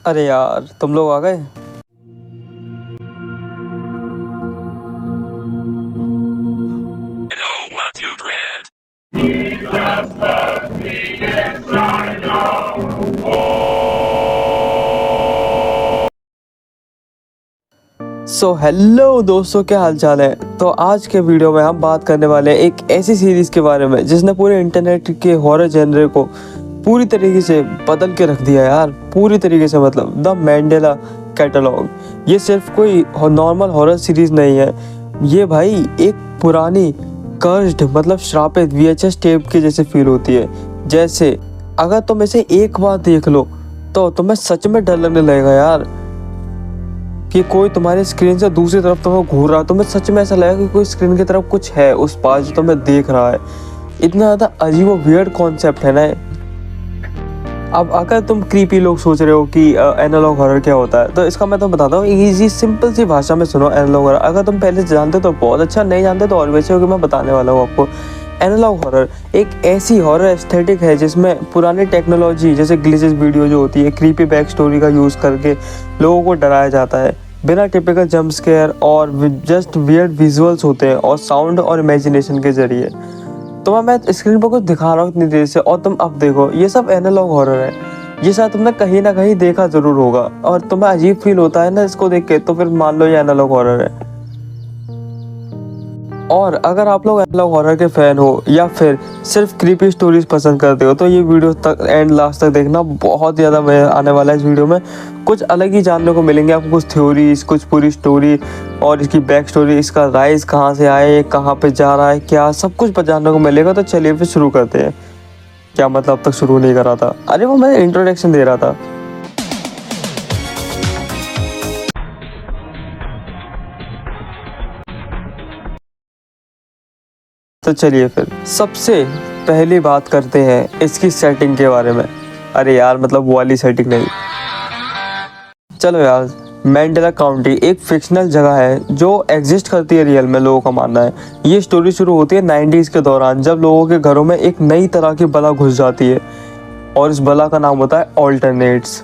अरे यार, तुम लोग आ गए। हेलो दोस्तों, क्या हाल चाल है। तो आज के वीडियो में हम बात करने वाले हैं एक ऐसी सीरीज के बारे में जिसने पूरे इंटरनेट के हॉरर जेनरे को पूरी तरीके से बदल के रख दिया यार, पूरी तरीके से। मतलब द मैंडेला कैटलॉग। ये सिर्फ कोई नॉर्मल हॉरर सीरीज नहीं है, ये भाई एक पुरानी कर्स्ड मतलब श्रापित VHS टेप के जैसे फील होती है। जैसे अगर तुम इसे एक बार देख लो तो तुम्हें सच में डर लगने लगेगा यार, कि कोई तुम्हारे स्क्रीन से दूसरी तरफ तुम्हें घूर रहा है। तुम्हें सच में ऐसा लगेगा कि कोई स्क्रीन की तरफ कुछ है उस पार जो तुम्हें देख रहा है। इतना ज़्यादा अजीब और वियर्ड कॉन्सेप्ट है ना। अब अगर तुम क्रीपी लोग सोच रहे हो कि एनालॉग हॉरर क्या होता है, तो इसका मैं तुम्हें बताता हूँ इजी सिंपल सी भाषा में सुनो। एनालॉग हॉरर अगर तुम पहले से जानते तो बहुत अच्छा, नहीं जानते तो और वैसे हो कि मैं बताने वाला हूँ आपको। एनालॉग हॉरर एक ऐसी हॉरर एस्थेटिक है जिसमें पुरानी टेक्नोलॉजी जैसे ग्लिचेस वीडियो जो होती है, क्रीपी बैक स्टोरी का यूज़ करके लोगों को डराया जाता है बिना टिपिकल जंप स्केयर, और जस्ट वियर्ड विजुअल्स होते हैं और साउंड और इमेजिनेशन के जरिए। तो मैं स्क्रीन पर कुछ दिखा रहा हूँ इतनी देर से और तुम अब देखो, ये सब एनालॉग हॉरर है। ये शायद तुमने कहीं ना कहीं देखा जरूर होगा और तुम्हें अजीब फील होता है ना इसको देख के, तो फिर मान लो ये एनालॉग हॉरर है। और अगर आप लोग एनालॉग हॉरर के फैन हो या फिर सिर्फ क्रीपी स्टोरीज पसंद करते हो तो ये वीडियो तक एंड लास्ट तक देखना, बहुत ज़्यादा मज़ा आने वाला है। इस वीडियो में कुछ अलग ही जानने को मिलेंगे आपको, कुछ थ्योरीज, कुछ पूरी स्टोरी और इसकी बैक स्टोरी, इसका राइज कहाँ से आया, ये कहाँ पे जा रहा है, क्या सब कुछ जानने को मिलेगा। तो चलिए फिर शुरू करते हैं। क्या मतलब अब तक शुरू नहीं करा था? अरे वो मैं इंट्रोडक्शन दे रहा था। तो चलिए फिर सबसे पहली बात करते हैं इसकी सेटिंग के बारे में। अरे यार मतलब वो वाली सेटिंग नहीं, चलो यार। मैंडेला काउंटी एक फिक्शनल जगह है जो एग्जिस्ट करती है रियल में, लोगों का मानना है। ये स्टोरी शुरू होती है 90s के दौरान, जब लोगों के घरों में एक नई तरह की बला घुस जाती है और इस बला का नाम होता है ऑल्टरनेट्स।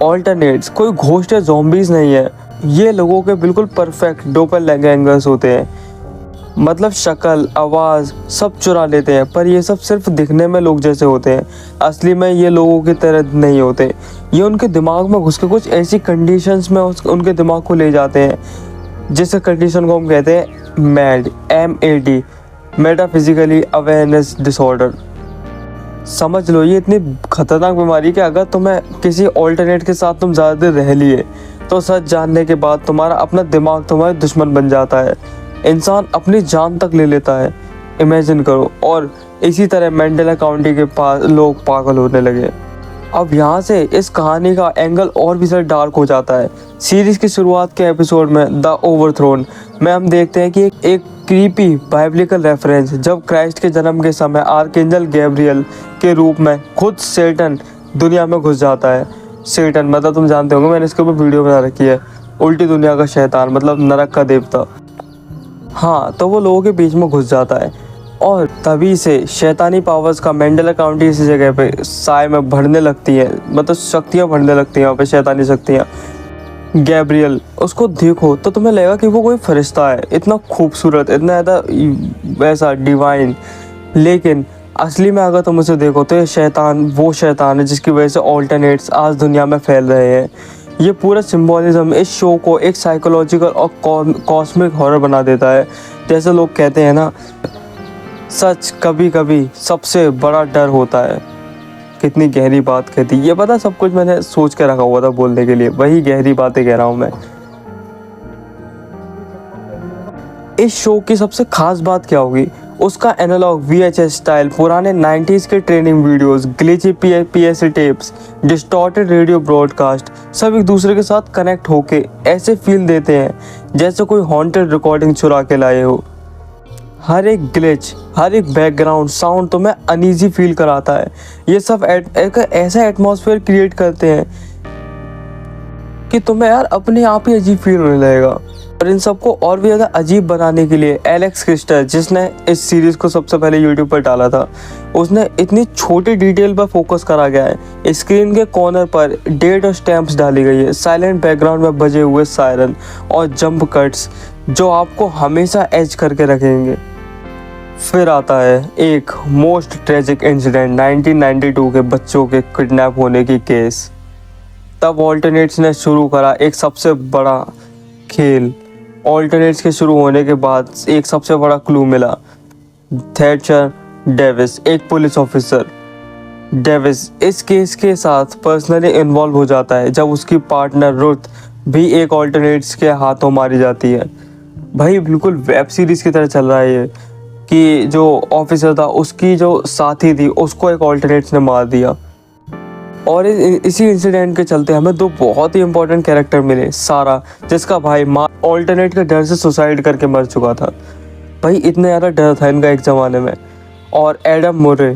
ऑल्टरनेट्स कोई घोस्ट या ज़ॉम्बीज नहीं है, ये लोगों के बिल्कुल परफेक्ट डोपलगैंगर्स होते हैं। मतलब शक्ल, आवाज़ सब चुरा लेते हैं, पर ये सब सिर्फ दिखने में लोग जैसे होते हैं। असली में ये लोगों की तरह नहीं होते। ये उनके दिमाग में घुस के कुछ ऐसी कंडीशंस में उनके दिमाग को ले जाते हैं जिस कंडीशन को हम कहते हैं mad, MAD, metaphysically awareness disorder. समझ लो ये इतनी खतरनाक बीमारी कि अगर तुम्हें किसी ऑल्टरनेट के साथ तुम ज़्यादा देर रह लिए तो सच जानने के बाद तुम्हारा अपना दिमाग तुम्हारा दुश्मन बन जाता है। इंसान अपनी जान तक ले लेता है, इमेजिन करो। और इसी तरह मैंडेला काउंटी के पास लोग पागल होने लगे। अब यहाँ से इस कहानी का एंगल और भी ज़्यादा डार्क हो जाता है। सीरीज की शुरुआत के एपिसोड में द ओवरथ्रोन में हम देखते हैं कि एक क्रीपी बाइबलिकल रेफरेंस, जब क्राइस्ट के जन्म के समय आर्कएंजल गैब्रियल के रूप में खुद सेटन दुनिया में घुस जाता है। सेटन मतलब तुम जानते होंगे, मैंने इसके ऊपर वीडियो बना रखी है, उल्टी दुनिया का शैतान मतलब नरक का देवता। हाँ, तो वो लोगों के बीच में घुस जाता है और तभी से शैतानी पावर्स का मैंडेला काउंटी इसी जगह पे साय में बढ़ने लगती है, मतलब शक्तियाँ बढ़ने लगती हैं वहाँ पे, शैतानी शक्तियाँ। गैब्रियल, उसको देखो तो तुम्हें लगेगा कि वो कोई फरिश्ता है, इतना खूबसूरत, इतना ज़्यादा वैसा डिवाइन। लेकिन असली में अगर तुम उसे देखो तो ये शैतान वो शैतान है जिसकी वजह से ऑल्टरनेट्स आज दुनिया में फैल रहे हैं। ये पूरा सिंबॉलिज्म इस शो को एक साइकोलॉजिकल और कॉस्मिक हॉरर बना देता है। जैसे लोग कहते हैं ना, सच कभी कभी सबसे बड़ा डर होता है। कितनी गहरी बात कहती, ये पता सब कुछ मैंने सोच के रखा हुआ था बोलने के लिए, वही गहरी बातें कह रहा हूँ मैं। इस शो की सबसे खास बात क्या होगी? उसका एनालॉग VHS स्टाइल पुराने 90s के training videos, glitchy PSA tapes, distorted radio broadcast सब एक दूसरे के साथ कनेक्ट होके ऐसे फील देते हैं जैसे कोई हॉन्टेड रिकॉर्डिंग चुरा के लाए हो। हर एक ग्लिच, हर एक बैकग्राउंड साउंड तुम्हें अनईजी फील कराता है। ये सब एक ऐसा एटमॉस्फेयर क्रिएट करते हैं कि तुम्हें यार अपने आप ही अजीब फील होने लगेगा। और इन सबको और भी ज़्यादा अजीब बनाने के लिए एलेक्स क्रिस्टर, जिसने इस सीरीज़ को सबसे पहले यूट्यूब पर डाला था, उसने इतनी छोटी डिटेल पर फोकस करा गया है। स्क्रीन के कॉर्नर पर डेट और स्टैम्प्स डाली गई है, साइलेंट बैकग्राउंड में बजे हुए सायरन और जंप कट्स जो आपको हमेशा एज करके रखेंगे। फिर आता है एक मोस्ट ट्रेजिक इंसिडेंट, 1992 के बच्चों के किडनैप होने की केस। तब ऑल्टरनेट्स ने शुरू करा एक सबसे बड़ा खेल। ऑल्टरनेट्स के शुरू होने के बाद एक सबसे बड़ा क्लू मिला। थैचर डेविस, एक पुलिस ऑफिसर। डेविस इस केस के साथ पर्सनली इन्वॉल्व हो जाता है जब उसकी पार्टनर रुथ भी एक ऑल्टरनेट्स के हाथों मारी जाती है। भाई बिल्कुल वेब सीरीज की तरह चल रहा है ये, कि जो ऑफिसर था उसकी जो साथी थी उसको एक ऑल्टरनेट्स ने मार दिया। और इसी इंसिडेंट के चलते हमें दो बहुत ही इंपॉर्टेंट कैरेक्टर मिले। सारा, जिसका भाई ऑल्टरनेट के डर से सुसाइड करके मर चुका था। भाई इतना ज़्यादा डर था इनका एक ज़माने में। और एडम मुरे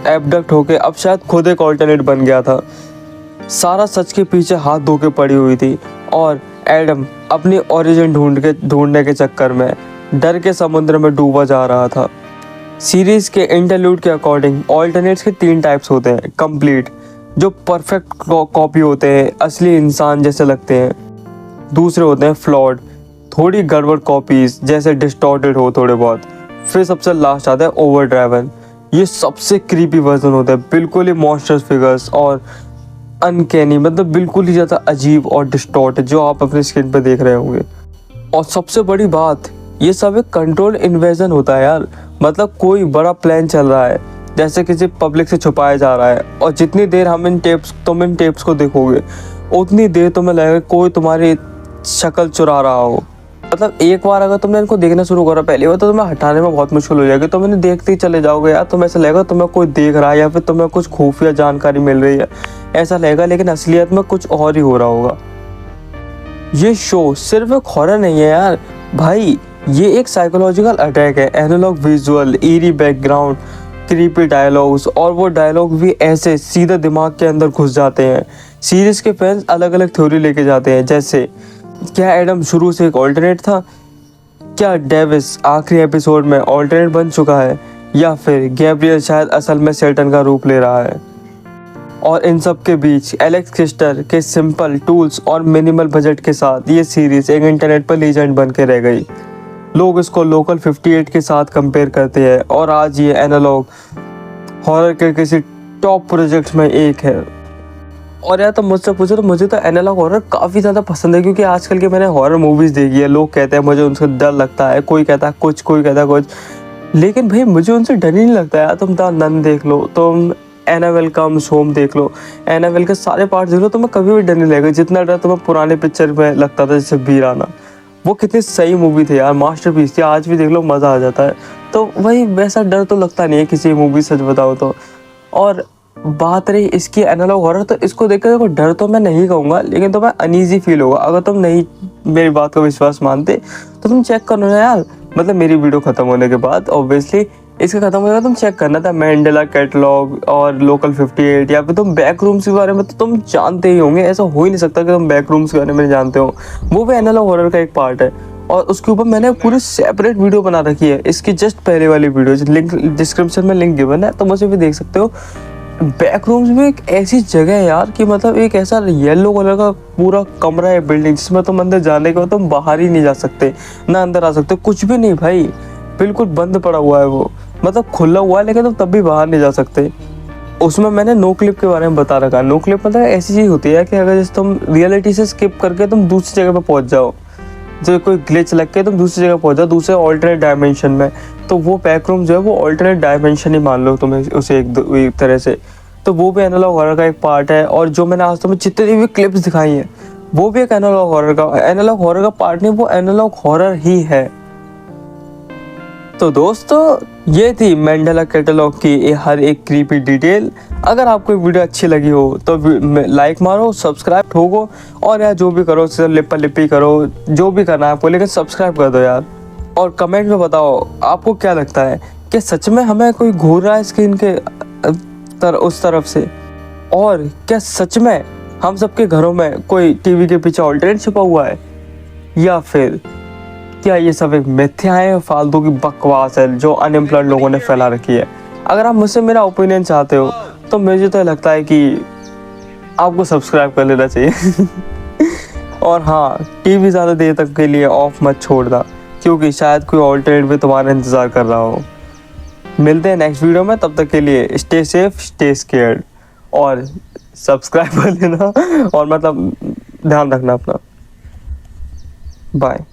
एबडक्ट होके अब शायद खुद एक ऑल्टरनेट बन गया था। सारा सच के पीछे हाथ धो के पड़ी हुई थी और एडम अपनी ओरिजिन ढूंढने के चक्कर में डर के समुद्र में डूबा जा रहा था। सीरीज के इंटरल्यूड के अकॉर्डिंग ऑल्टरनेट्स के 3 टाइप्स होते हैं। कंप्लीट, जो परफेक्ट कॉपी होते हैं, असली इंसान जैसे लगते हैं। दूसरे होते हैं फ्लॉड, थोड़ी गड़बड़ कॉपीज जैसे डिस्टॉर्टेड हो थोड़े बहुत। फिर सबसे लास्ट आता है ओवर ड्राइवन, ये सबसे क्रीपी वर्जन होता है, बिल्कुल ही मॉन्स्टर्स फिगर्स और अनकैनी, मतलब बिल्कुल ही ज़्यादा अजीब और डिस्टॉर्टेड जो आप अपने स्क्रीन पर देख रहे होंगे। और सबसे बड़ी बात, ये सब एक कंट्रोल इन्वेजन होता है यार। मतलब कोई बड़ा प्लान चल रहा है, जैसे किसी पब्लिक से छुपाया जा रहा है। और जितनी देर तुम इन टेप्स को देखोगे उतनी देर तुम्हें लगेगा कोई तुम्हारी शक्ल चुरा रहा हो। मतलब एक बार अगर तुमने इनको देखना शुरू करा पहली बार, तो तुम्हें हटाने में बहुत मुश्किल हो जाएगी। तुम इन्हें देखते ही चले जाओगे यार, तुम्हें ऐसा लगेगा तुम्हें कोई देख रहा है या फिर तुम्हें कुछ खुफिया जानकारी मिल रही है, ऐसा लगेगा। लेकिन असलियत में कुछ और ही हो रहा होगा। ये शो सिर्फ एक हॉरर नहीं है यार भाई, ये एक साइकोलॉजिकल अटैक है। Analogue visual, eerie background, creepy dialogues, और वो डायलॉग भी ऐसे सीधे दिमाग के अंदर घुस जाते हैं। सीरीज के फैंस अलग अलग थ्योरी लेके जाते हैं, जैसे क्या एडम शुरू से एक ऑल्टरनेट था, क्या डेविस आखिरी एपिसोड में ऑल्टरनेट बन चुका है, या फिर गैब्रियल शायद असल में सैटर्न का रूप ले रहा है। और इन सब के बीच एलेक्स क्रिस्टर के सिंपल टूल्स और मिनिमल बजट के साथ ये सीरीज एक इंटरनेट पर लीजेंड बन के रह गई। लोग इसको लोकल 58 के साथ कंपेयर करते हैं और आज ये एनालॉग हॉरर के किसी टॉप प्रोजेक्ट्स में एक है। और यार तुम मुझसे पूछो तो मुझे तो एनालॉग हॉरर काफ़ी ज़्यादा पसंद है, क्योंकि आजकल के मैंने हॉरर मूवीज़ देखी है। लोग कहते हैं मुझे उनसे डर लगता है, कोई कहता है कुछ, कोई कहता है कुछ, लेकिन भाई मुझे उनसे डर ही नहीं लगता यार। तुम द नन देख लो, तुम एनाबेल कम्स होम देख लो, एनाबेल के सारे पार्ट देख लो, तुम्हें कभी भी डर नहीं लगेगा जितना डर तुम्हें पुराने पिक्चर में लगता था, जैसे वीराना। वो कितनी सही मूवी थी यार, मास्टरपीस थी। आज भी देख लो मज़ा आ जाता है। तो वही वैसा डर तो लगता नहीं है किसी मूवी, सच बताओ तो। और बात रही इसकी एनालॉग हॉरर, तो इसको देखकर देखो डर तो मैं नहीं कहूँगा, लेकिन तुम्हें अनईजी फील होगा। अगर तुम नहीं मेरी बात का विश्वास मानते तो तुम चेक करना यार, मतलब मेरी वीडियो ख़त्म होने के बाद ऑब्वियसली इसका ख़त्म हो जाएगा, तुम चेक करना था मैंडेला कैटलॉग और लोकल 58, या फिर तुम बैक रूम्स के बारे में तो तुम जानते ही होंगे। ऐसा हो ही नहीं सकता कि तुम बैक रूम्स के बारे में जानते हो। वो भी एनालॉग हॉरर का एक पार्ट है और उसके ऊपर मैंने पूरी सेपरेट वीडियो बना रखी है। इसकी जस्ट पहले वाली वीडियो, लिंक डिस्क्रिप्शन में लिंक गिवन है, तुम उसे भी देख सकते हो। बैक रूम्स में एक ऐसी जगह है यार कि मतलब एक ऐसा येलो कलर का पूरा कमरा है, बिल्डिंग, जिसमें तुम अंदर जाने के बाद तुम बाहर ही नहीं जा सकते, ना अंदर आ सकते, कुछ भी नहीं भाई, बिल्कुल बंद पड़ा हुआ है वो। मतलब खुला हुआ है लेकिन तुम तब भी बाहर नहीं जा सकते। उसमें मैंने नो क्लिप के बारे में बता रखा है। नो क्लिप मतलब ऐसी चीज़ होती है कि अगर जैसे तुम रियलिटी से स्किप करके तुम दूसरी जगह पर पहुंच जाओ, जो कोई ग्लिच लग के तुम दूसरी जगह पहुंच जाओ, दूसरे ऑल्टरनेट डायमेंशन में, तो वो बैक रूम जो है वो ऑल्टरनेट डायमेंशन ही मान लो तुम्हें उसे एक तरह से। तो वो भी एनालॉग हॉरर का एक पार्ट है। और जो मैंने आज तुम्हें जितनी भी क्लिप्स दिखाई हैं वो भी एक एनालॉग हॉरर का पार्ट नहीं, वो एनालॉग हॉरर ही है। तो दोस्तों ये थी मैंडेला कैटलॉग की हर एक क्रीपी डिटेल। अगर आपको वीडियो अच्छी लगी हो तो लाइक मारो, सब्सक्राइब ठोको, और यार जो भी करो लिपा लिपी करो, जो भी करना है आपको, लेकिन सब्सक्राइब कर दो यार। और कमेंट में बताओ आपको क्या लगता है कि सच में हमें कोई घूर रहा है स्क्रीन के उस तरफ से, और क्या सच में हम सबके घरों में कोई टीवी के पीछे ऑल्टरनेट छुपा हुआ है, या फिर क्या ये सब एक मिथ्या है, फालतू की बकवास है जो अनएम्प्लॉयड लोगों ने फैला रखी है। अगर आप मुझसे मेरा ओपिनियन चाहते हो तो मुझे तो लगता है कि आपको सब्सक्राइब कर लेना चाहिए। और हाँ, टीवी ज़्यादा देर तक के लिए ऑफ मत छोड़ना, क्योंकि शायद कोई ऑल्टरनेट भी तुम्हारा इंतज़ार कर रहा हो। मिलते हैं नेक्स्ट वीडियो में, तब तक के लिए स्टे सेफ, स्टे स्केयर्ड, और सब्सक्राइब कर लेना, और मतलब ध्यान रखना अपना। बाय।